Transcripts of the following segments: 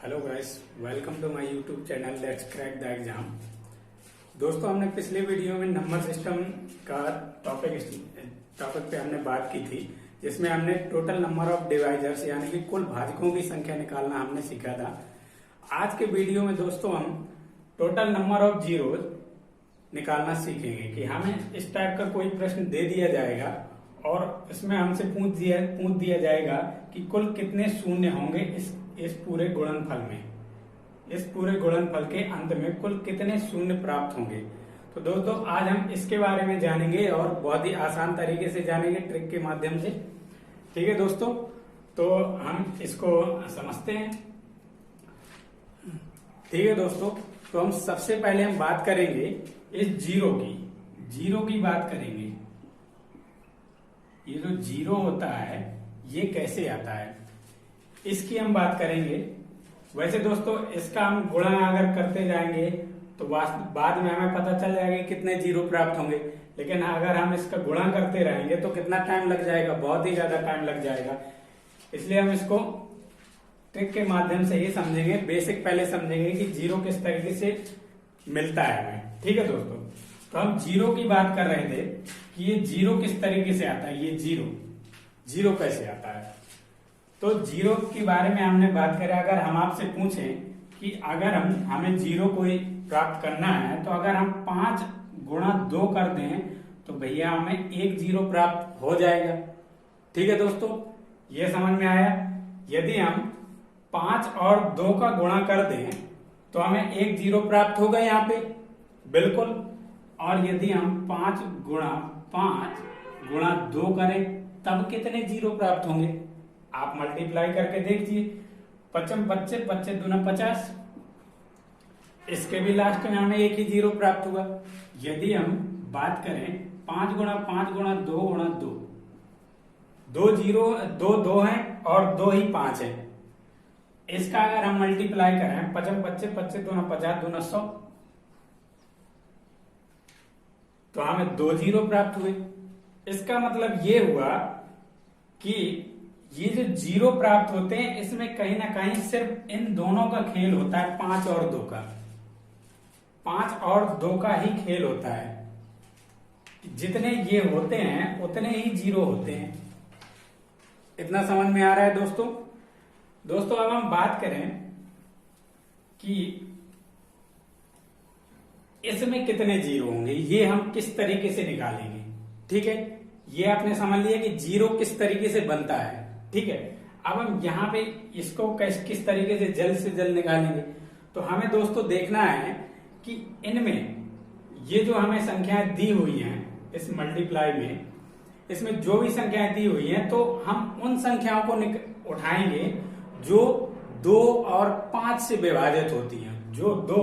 Hello guys, welcome to my YouTube channel let's crack the exam. दोस्तों, हमने पिछले video में नंबर सिस्टम का टॉपिक पे हमने बात की थी, जिसमें हमने टोटल नंबर ऑफ डिवाइजर्स यानी कि कुल भाजकों की संख्या निकालना हमने सीखा था। आज के वीडियो में दोस्तों हम टोटल नंबर ऑफ जीरोज निकालना सीखेंगे कि हमें इस टाइप का कोई प्रश्न दे दिया जाएगा और इसमें हमसे पूछ दिया जाएगा कि कुल कितने शून्य होंगे इस पूरे गुणनफल में, इस पूरे गुणनफल के अंत में कुल कितने शून्य प्राप्त होंगे। तो दोस्तों, आज हम इसके बारे में जानेंगे और बहुत ही आसान तरीके से जानेंगे, ट्रिक के माध्यम से। ठीक है दोस्तों, तो हम इसको समझते हैं। ठीक है दोस्तों, तो हम सबसे पहले हम बात करेंगे इस जीरो की बात करेंगे। ये जो जीरो होता है ये कैसे आता है, इसकी हम बात करेंगे। वैसे दोस्तों, इसका हम गुणा अगर करते जाएंगे तो बाद में हमें पता चल जाएगा कितने जीरो प्राप्त होंगे, लेकिन अगर हम इसका गुणा करते रहेंगे तो कितना टाइम लग जाएगा, बहुत ही ज्यादा टाइम लग जाएगा। इसलिए हम इसको ट्रिक के माध्यम से ही समझेंगे। बेसिक पहले समझेंगे कि जीरो किस तरीके से मिलता है हमें। ठीक है दोस्तों, तो हम जीरो की बात कर रहे थे कि ये जीरो किस तरीके से आता है, ये जीरो कैसे आता है। तो जीरो के बारे में हमने बात करें। अगर हम आपसे पूछें कि अगर हमें जीरो को प्राप्त करना है तो अगर हम 5 गुणा 2 कर दें तो भैया हमें 1 जीरो प्राप्त हो जाएगा। ठीक है दोस्तों, ये समझ में आया। यदि हम 5 और 2 का गुणा कर दें तो हमें 1 जीरो प्राप्त होगा यहाँ पे, बिल्कुल। और यदि हम 5 गुणा 2 करें तब कितने जीरो प्राप्त होंगे, आप मल्टीप्लाई करके देखिए। 55 25 25 दूना 50, इसके भी लास्ट में हमें 1 ही जीरो प्राप्त हुआ। यदि हम बात करें 5 गुणा 2 गुणा 2, 2 जीरो 2 है और 2 ही 5 है। इसका अगर हम मल्टीप्लाई करें 55 25 25 दूना 50 दूना 100, तो हमें 2 जीरो प्राप्त हुए। इसका मतलब ये हुआ कि ये जो जीरो प्राप्त होते हैं इसमें कहीं ना कहीं सिर्फ इन दोनों का खेल होता है, 5 और 2 का। 5 और 2 का ही खेल होता है। जितने ये होते हैं उतने ही जीरो होते हैं। इतना समझ में आ रहा है दोस्तों। दोस्तों, अब हम बात करें कि इसमें कितने जीरो होंगे, ये हम किस तरीके से निकालेंगे। ठीक है, ये आपने समझ लिया कि जीरो किस तरीके से बनता है। ठीक है, अब हम यहाँ पे इसको किस तरीके से जल्द निकालेंगे। तो हमें दोस्तों देखना है कि इनमें ये जो हमें संख्याएं दी हुई हैं इस मल्टीप्लाई में, इसमें जो भी संख्याएं दी हुई हैं तो हम उन संख्याओं को उठाएंगे जो 2 और 5 से विभाजित होती हैं, जो 2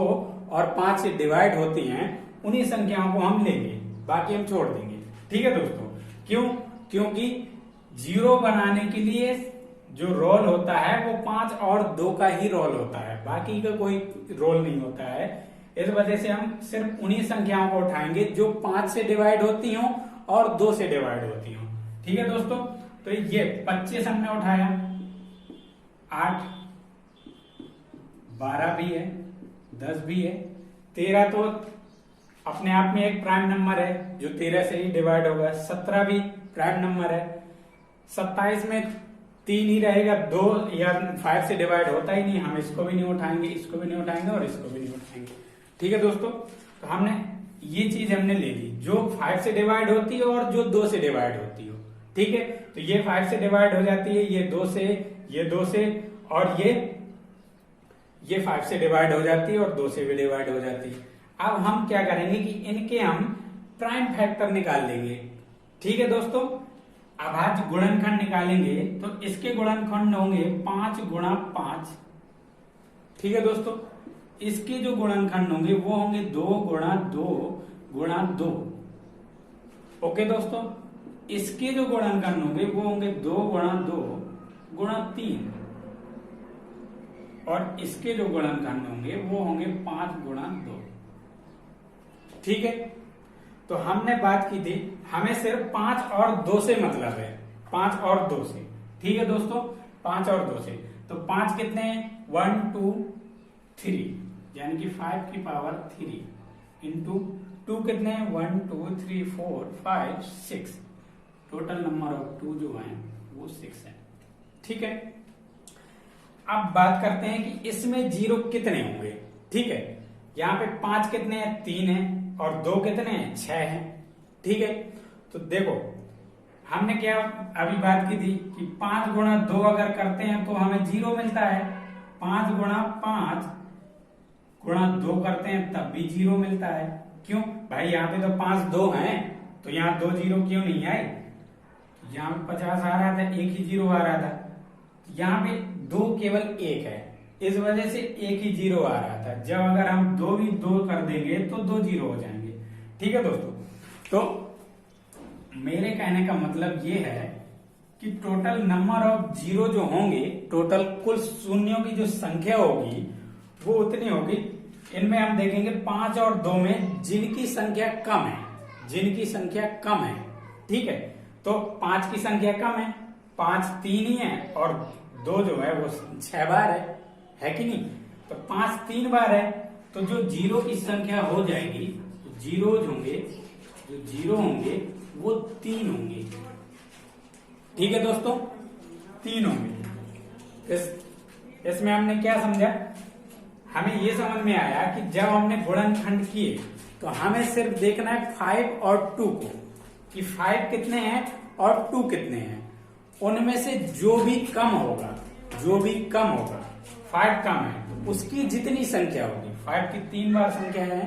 और 5 से डिवाइड होती हैं, उन्हीं संख्याओं को हम लेंगे, बाकी हम छोड़ देंगे। ठीक है दोस्तों, क्यों? क्योंकि जीरो बनाने के लिए जो रोल होता है वो 5 और 2 का ही रोल होता है, बाकी का कोई रोल नहीं होता है। इस वजह से हम सिर्फ उन्हीं संख्याओं को उठाएंगे जो 5 से डिवाइड होती हों और 2 से डिवाइड होती हों। ठीक है दोस्तों, तो ये 25 हमने उठाया, 8 12 भी है, 10 भी है, 13 तो अपने आप में एक प्राइम नंबर है जो 13 से ही डिवाइड होगा, 17 भी प्राइम नंबर है, 27 में 3 ही रहेगा, 2 या 5 से डिवाइड होता ही नहीं, हम इसको भी नहीं उठाएंगे, इसको भी नहीं उठाएंगे और इसको भी नहीं उठाएंगे। ठीक है दोस्तों, तो हमने ये चीज हमने ले ली जो 5 से डिवाइड होती है और जो 2 से डिवाइड होती हो। ठीक है, तो ये 5 से डिवाइड हो जाती है, ये 2 से, ये 2 से, और ये 5 से डिवाइड हो जाती है और 2 से भी डिवाइड हो जाती है। अब हम क्या करेंगे कि इनके हम प्राइम फैक्टर निकाल लेंगे। ठीक है दोस्तों, अभाज्य गुणनखंड निकालेंगे तो इसके गुणनखंड होंगे 5 गुणा 5। ठीक है दोस्तों, इसके जो गुणनखंड होंगे वो होंगे 2 गुणा 2 गुणा 2। ओके दोस्तों, इसके जो गुणनखंड होंगे वो होंगे 2 गुणा 2 गुणा 3, और इसके जो गुणनखंड होंगे वो होंगे 5 गुणा 2। ठीक है, तो हमने बात की थी हमें सिर्फ 5 और 2 से मतलब है, 5 और 2 से। ठीक है दोस्तों, 5 और 2 से, तो 5 कितने हैं, 1 2 3, यानी कि 5 की पावर 3 इंटू 2 कितने हैं 1 2 3 4 5 6, टोटल नंबर ऑफ 2 जो है वो 6 है। ठीक है, अब बात करते हैं कि इसमें जीरो कितने होंगे। ठीक है, यहाँ पे 5 कितने हैं 3 है, और 2 कितने हैं 6 है। ठीक है, तो देखो हमने क्या अभी बात की थी कि 5 गुणा 2 अगर करते हैं तो हमें 0 मिलता है, 5 गुणा 5 गुणा 2 करते हैं तब भी 0 मिलता है। क्यों भाई, यहाँ पे तो 5 2 हैं, तो यहाँ 2 0 क्यों नहीं आए, यहाँ पे 50 आ रहा था, एक ही 0 आ रहा था, यहाँ पे 2 केवल 1 है, इस वजह से एक ही 0 आ रहा था। जब अगर हम 2 भी 2 कर देंगे तो 2 0 हो जाएंगे। ठीक है दोस्तों, तो मेरे कहने का मतलब ये है कि टोटल नंबर ऑफ जीरो जो होंगे, टोटल कुल शून्यों की जो संख्या होगी वो उतनी होगी। इनमें हम देखेंगे 5 और 2 में जिनकी संख्या कम है, जिनकी संख्या कम है। ठीक है, तो 5 की संख्या कम है, 5 3 ही है, और 2 जो है वो 6 बार है कि नहीं। तो 5 3 बार है, तो जो जीरो की संख्या हो जाएगी, तो जीरोज होंगे, जो जीरो होंगे वो 3 होंगे। ठीक है दोस्तों, 3 होंगे। इसमें हमने क्या समझा, हमें ये समझ में आया कि जब हमने गुणनखंड किए तो हमें सिर्फ देखना है 5 और 2 को, कि 5 कितने हैं और 2 कितने हैं। उनमें से जो भी कम होगा, जो भी कम होगा, 5 कम है तो उसकी जितनी संख्या होगी, 5 की 3 बार संख्या है,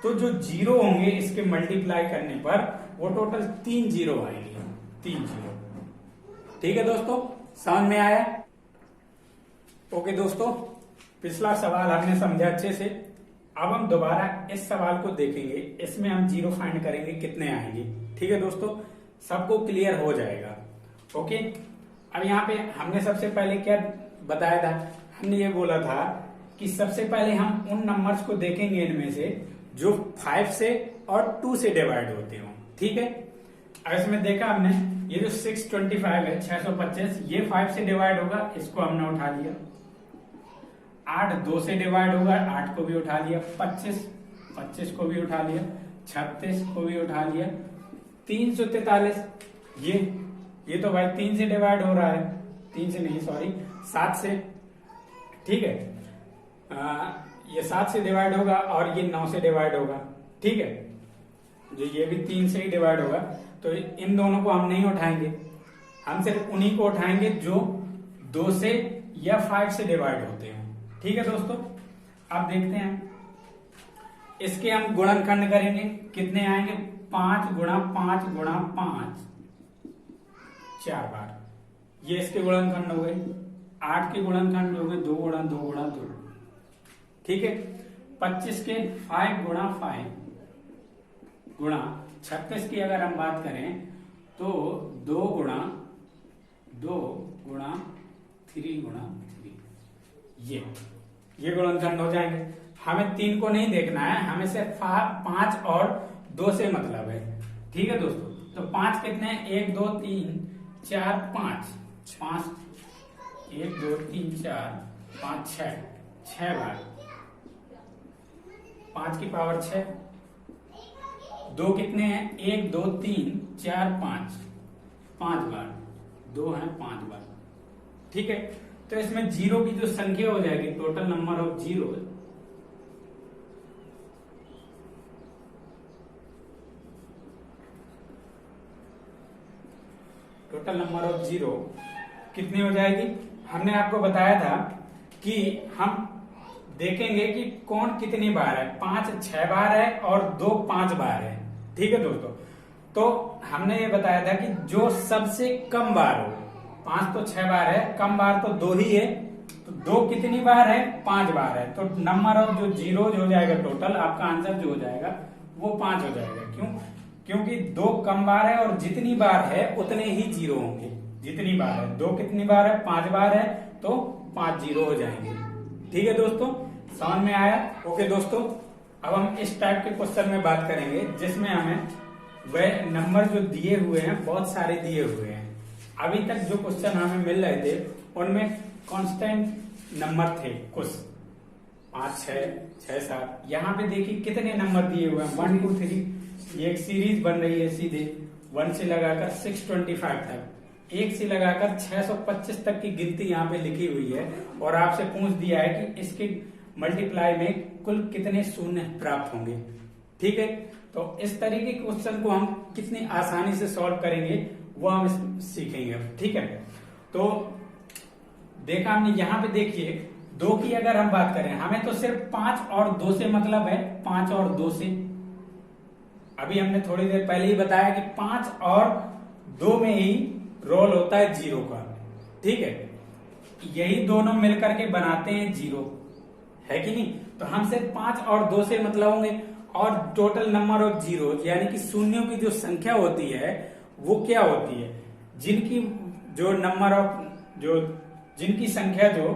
तो जो जीरो होंगे इसके मल्टीप्लाई करने पर वो टोटल 3 जीरो आएंगे, 3 जीरो। ठीक है दोस्तों, समझ में आया। ओके दोस्तों, पिछला सवाल हमने समझा अच्छे से। अब हम दोबारा इस सवाल को देखेंगे, इसमें हम जीरो फाइंड करेंगे कितने आएंगे। ठीक है दोस्तों, सबको क्लियर हो जाएगा। ओके, अब यहाँ पे हमने सबसे पहले क्या बताया था, हमने ये बोला था कि सबसे पहले हम उन नंबर्स को देखेंगे इनमें से जो 5 से और 2 से डिवाइड होते हो। ठीक है, अब इसमें देखा हमने ये जो 625 है, 625, ये 5 से डिवाइड होगा, इसको हमने उठा लिया। 8 2 से डिवाइड होगा, 8 को भी उठा लिया। 25 को भी उठा लिया। 36 को भी उठा लिया। 343, ये तो भाई 3 से डिवाइड हो रहा है, 3 से नहीं सॉरी 7 से। ठीक है, ये 7 से डिवाइड होगा और ये 9 से डिवाइड होगा। ठीक है, जो ये भी 3 से ही डिवाइड होगा, तो इन दोनों को हम नहीं उठाएंगे, हम सिर्फ उन्हीं को उठाएंगे जो 2 से या 5 से डिवाइड होते हैं। ठीक है दोस्तों, अब देखते हैं इसके हम गुणनखंड करेंगे, कितने आएंगे, 5 गुणा 5 गुणा 5 4 बार, ये इसके गुणनखंड हो गए। 8 के गुणनखंड हो गए 2 गुणा 2 गुणा 2। ठीक है, 25 के 5 गुणा 5 गुणा 36 की अगर हम बात करें तो 2 गुणा 3 गुणा 3, ये गुणनखंड हो जाएंगे। हमें 3 को नहीं देखना है, हमें सिर्फ 5 और 2 से मतलब है। ठीक है दोस्तों, तो 5 कितने हैं, 1 2 3 4 5, 1 2 3 4 5 6 बार, 5 की पावर 6। 2 कितने हैं, 1 2 3 4 5 बार, 2 है 5 बार। ठीक है, तो इसमें जीरो की जो संख्या हो जाएगी, total number of zero, total number of zero कितनी हो जाएगी। हमने आपको बताया था कि हम देखेंगे कि कौन कितनी बार है, 5 6 बार है और 2 5 बार है। ठीक है दोस्तों, तो हमने ये बताया था कि जो सबसे कम बार हो, 5 तो 6 बार है, कम बार तो 2 ही है, तो 2 कितनी बार है, 5 बार है, तो नंबर ऑफ जो जीरो हो जाएगा टोटल, आपका आंसर जो हो जाएगा वो 5 हो जाएगा। क्यों, क्योंकि 2 कम बार है और जितनी बार है उतने ही जीरो होंगे, जितनी बार है। 2 कितनी बार है, 5 बार है, तो 5 जीरो हो जाएंगे। ठीक है दोस्तों, समझ में आया। ओके दोस्तों, अब हम इस टाइप के क्वेश्चन में बात करेंगे जिसमें हमें वह नंबर जो दिए हुए हैं, बहुत सारे दिए हुए हैं। अभी तक जो क्वेश्चन हमें मिल रहे थे उनमें कांस्टेंट नंबर थे कुछ 5, 6, 7। यहाँ पे देखिए कितने नंबर दिए हुए हैं 1, 2, 3। ये एक सीरीज बन रही है सीधे 1 से लगाकर 625 तक, 1 से लगाकर 625 तक की गिनती यहाँ पे लिखी हुई है। और आपसे पूछ दिया है कि इसके मल्टीप्लाई में कुल कितने शून्य प्राप्त होंगे। ठीक है, तो इस तरीके के क्वेश्चन को हम कितनी आसानी से सॉल्व करेंगे वो हम सीखेंगे। ठीक है, तो देखा हमने यहाँ पे देखिए 2 की अगर हम बात करें, हमें तो सिर्फ 5 और 2 से मतलब है, 5 और 2 से। अभी हमने थोड़ी देर पहले ही बताया कि 5 और 2 में ही रोल होता है 0 का। ठीक है, यही दोनों मिलकर के बनाते हैं 0, है कि नहीं। तो हम सिर्फ 5 और 2 से मतलब होंगे, और टोटल नंबर ऑफ जीरो यानी कि शून्यों की जो संख्या होती है वो क्या होती है, जिनकी जो नंबर ऑफ जिनकी संख्या जो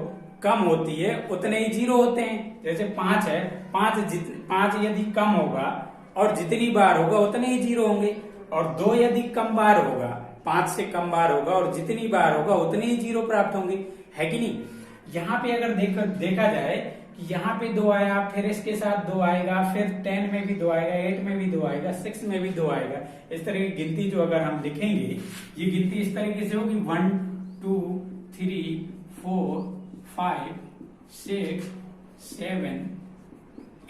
कम होती है उतने ही जीरो होते हैं। जैसे 5 है, 5 यदि कम होगा और जितनी बार होगा उतने ही जीरो होंगे, और 2 यदि कम बार होगा, 5 से कम बार होगा और जितनी बार होगा उतने ही जीरो प्राप्त होंगे, है कि नहीं। यहाँ पे अगर देखा जाए कि यहाँ पे 2 आया, फिर इसके साथ 2 आएगा, फिर 10 में भी 2 आएगा, 8 में भी 2 आएगा, 6 में भी 2 आएगा। इस तरह की गिनती जो अगर हम लिखेंगे, ये गिनती इस तरीके से होगी 1, 2, 3, 4, 5, 6, 7,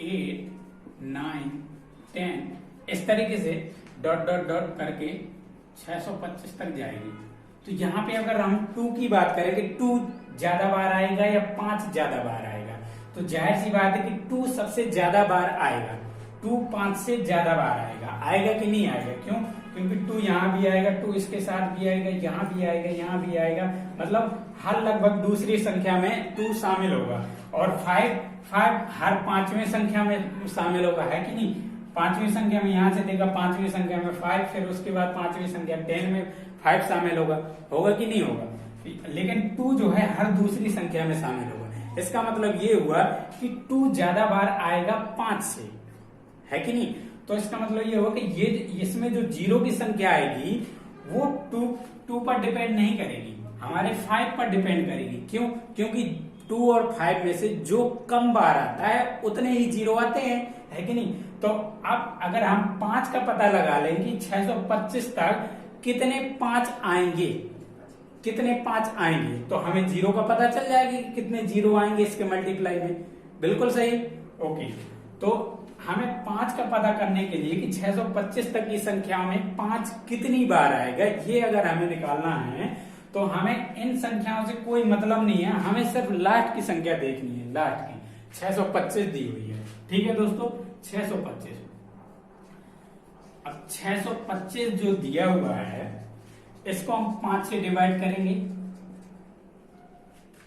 8, 9, 10, इस तरीके से डॉट डॉट डॉट करके 625 तक जाएगी। तो यहाँ पे अगर हम 2 की बात करें कि 2 ज्यादा बार आएगा या 5 ज्यादा बार आएगा, तो जाहिर सी बात है कि 2 सबसे ज्यादा बार आएगा। 2 5 से ज्यादा बार आएगा कि नहीं आएगा? क्यों? क्योंकि 2 यहाँ भी आएगा, 2 इसके साथ भी आएगा, यहाँ भी आएगा, यहाँ भी आएगा, मतलब हर लगभग दूसरी संख्या में 2 शामिल होगा। और 5 हर 5वीं संख्या में शामिल होगा, है कि नहीं। 5वीं संख्या में यहाँ से देखा, 5वीं संख्या में 5, फिर उसके बाद 5वीं संख्या 10 में 5 शामिल होगा कि नहीं होगा। लेकिन 2 जो है हर दूसरी संख्या में शामिल होगा। इसका मतलब ये हुआ कि 2 ज्यादा बार आएगा 5 से, है कि नहीं। तो इसका मतलब ये हुआ कि ये इसमें जो जीरो की संख्या आएगी वो 2 पर डिपेंड नहीं करेगी, हमारे 5 पर डिपेंड करेगी। क्यों? क्योंकि 2 और 5 में से जो कम बार आता है उतने ही जीरो आते हैं, है कि नहीं। तो अब अगर हम 5 का पता लगा लें कि 625 तक कितने 5 आएंगे, तो हमें जीरो का पता चल जाएगा कि कितने जीरो आएंगे इसके मल्टीप्लाई में। बिल्कुल सही, ओके। तो हमें 5 का पता करने के लिए कि 625 तक की संख्या में 5 कितनी बार आएगा, ये अगर हमें निकालना है तो हमें इन संख्याओं से कोई मतलब नहीं है, हमें सिर्फ लास्ट की संख्या देखनी है। लास्ट की 625 दी हुई है, ठीक है दोस्तों, 625। अब 625 जो दिया हुआ है इसको हम 5 से डिवाइड करेंगे,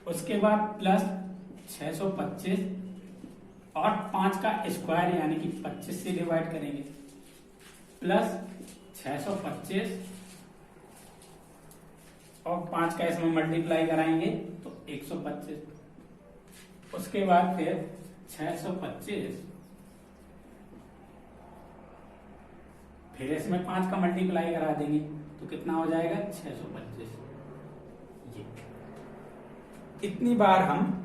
उसके बाद प्लस 625 और 5 का स्क्वायर यानी कि 25 से डिवाइड करेंगे, प्लस 625 और 5 का इसमें मल्टीप्लाई कराएंगे तो 125। उसके बाद फिर 625 फिर इसमें 5 का मल्टीप्लाई करा देंगे तो कितना हो जाएगा 625। ये इतनी बार हम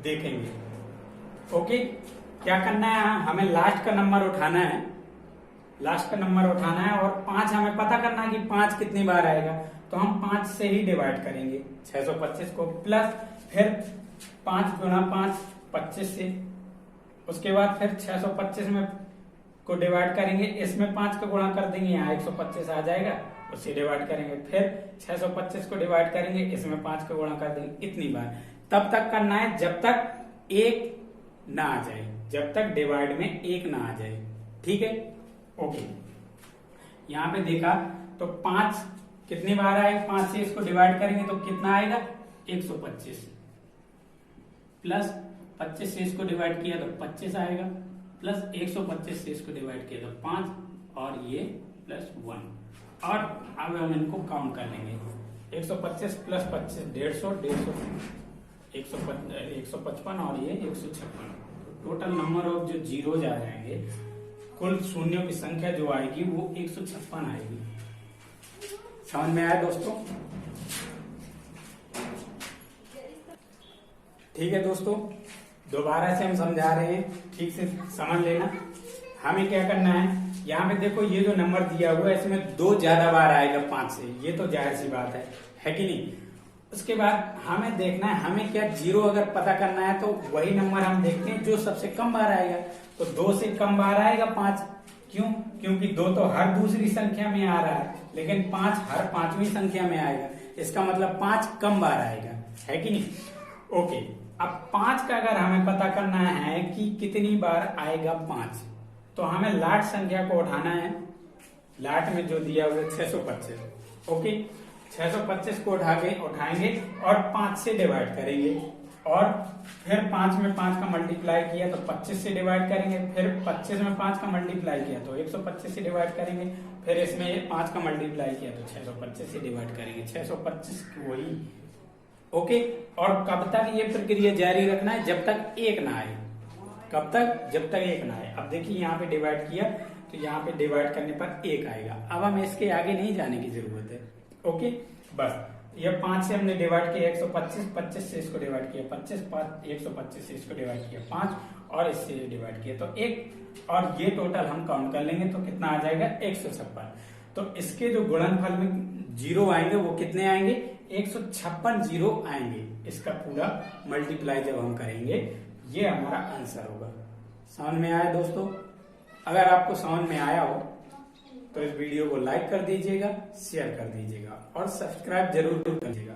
देखेंगे। ओके, क्या करना है, हमें लास्ट का नंबर उठाना है, और 5 हमें पता करना है कि 5 कितनी बार आएगा। तो हम 5 से ही डिवाइड करेंगे 625 को, प्लस फिर 5 गुना 5 25 से, उसके बाद फिर 625 में को डिवाइड करेंगे, इसमें 5 का गुणा कर देंगे, यहाँ 125 आ जाएगा, उससे डिवाइड करेंगे, फिर 625 को डिवाइड करेंगे, इसमें 5 का गुणा कर देंगे। इतनी बार तब तक करना है जब तक 1 ना आ जाए, जब तक डिवाइड में 1 ना आ जाए, ठीक है। ओके, यहाँ पे देखा तो 5 कितनी बार आए, 5 से इसको डिवाइड करेंगे तो कितना आएगा 125, प्लस 25 से इसको डिवाइड किया तो 25 आएगा, प्लस 125 से इसको डिवाइड किया तो 5 और ये प्लस 1। और अब हम इनको काउंट कर लेंगे, 125 प्लस 25 150, 155 और ये 156। टोटल नंबर ऑफ जो जीरोज आ जाएंगे, कुल शून्यों की संख्या जो आएगी वो 156 आएगी। समझ में आया दोस्तों? ठीक है दोस्तों, दोबारा से हम समझा रहे हैं, ठीक से समझ लेना। हमें क्या करना है, यहाँ पे देखो ये जो नंबर दिया हुआ है इसमें 2 ज्यादा बार आएगा 5 से, ये तो जाहिर सी बात है कि नहीं। उसके बाद हमें देखना है, हमें क्या 0 अगर पता करना है तो वही नंबर हम देखते हैं जो सबसे कम बार आएगा। तो 2 से कम बार आएगा 5, क्यों? क्योंकि 2 तो हर दूसरी संख्या में आ रहा है, लेकिन 5 हर 5वीं संख्या में आएगा। इसका मतलब 5 कम बार आएगा, है कि नहीं। ओके, अब 5 का अगर हमें पता करना है कि कितनी बार आएगा 5, तो हमें लाट संख्या को उठाना है। लाट में जो दिया हुआ है 625। ओके, 625 को उठाएंगे और 5 से डिवाइड करेंगे, और फिर 5 में 5 का मल्टीप्लाई किया तो 25 से डिवाइड करेंगे, फिर 25 में 5 का मल्टीप्लाई किया तो 125 से डिवाइड करेंगे, फिर इसमें 5 का मल्टीप्लाई किया तो 625 से डिवाइड करेंगे, 625 वही। ओके, और कब तक ये प्रक्रिया जारी रखना है? जब तक 1 ना आए। कब तक? जब तक 1 ना आए। अब देखिए यहाँ पे डिवाइड किया तो यहाँ पे डिवाइड करने पर 1 आएगा। अब हमें इसके आगे नहीं जाने की जरूरत है। ओके, बस ये 5 से हमने डिवाइड किया 125, 25 से इसको डिवाइड किया 25, 125 से इसको डिवाइड किया 5, और इससे डिवाइड किया तो 1, और ये टोटल हम काउंट कर लेंगे तो कितना आ जाएगा? 156। तो इसके जो गुणनफल में 0 आएंगे वो कितने आएंगे? 156 0 आएंगे। इसका पूरा मल्टीप्लाई जब हम करेंगे, ये हमारा आंसर होगा। समझ में आया दोस्तों? अगर आपको समझ में आया हो तो इस वीडियो को लाइक कर दीजिएगा, शेयर कर दीजिएगा और सब्सक्राइब जरूर कर दीजिएगा।